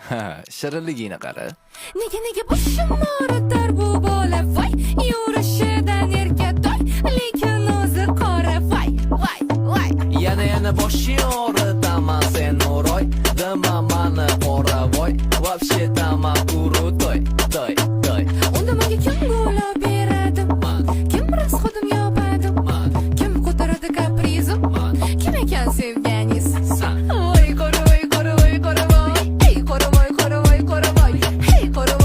Ha, shirinligini qara. Nega boshim og'ritar bu bola voy, yurishidan erkatoy, lekin o'zi qora voy. Yana boshing og'ritaman sen o'roy, dema mani qora voy, вообще tama крутой, toy. Unda menga kim g'o'la beradi? Kim rasxodim yopadi? Kim ko'taradi kaprizim? Kim ekan sevganingiz? Voy qora voy. Ey qora voy. Hey qora voy. Ey qora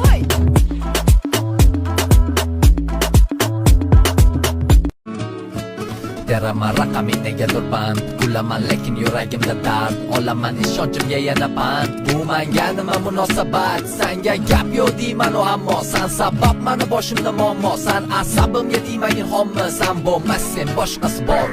voy. Teraman raqaming negadir band, kulaman lekin yuragimda dard, olaman ishonchimga yana band. Bu menga nima munosabat? Senga gap yo'q deyman ammo sen sabab mani boshimda muammo. Sen asabimga deymagin xommi, sen bo'lmas sen boshqasi bor.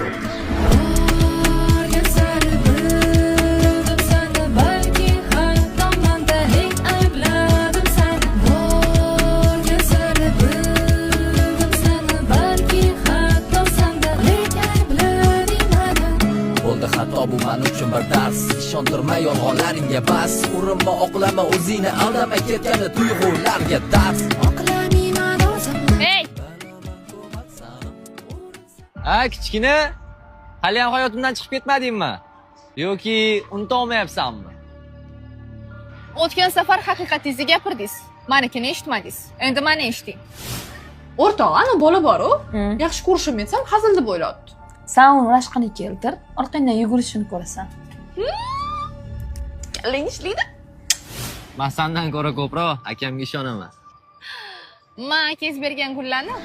Xato bu men uchun bir dars, ishontirma yolg'onlaringga bas, urinma oqlama o'zingni aldama ketgani tuyg'ularga dars. Oqlamayman o'zim. Hey! Kichkina, hali ham hayotimdan chiqib ketmadingmi? Yoki unutolmayapsanmi? O'tgan safar haqiqatingizni gapirdingiz, menikini eshitmadingiz. Endi meni eshiting. O'rtoq, ana bola bor-ku. Yaxshi ko'rishim etsam, hazil deb o'yladi. Sen uni rashqini keltir, orqangdan yugurishini ko'rasan. Kallang ishlaydi. Men sendan ko'ra ko'proq akamga ishonaman. Men akangiz bergan gullarni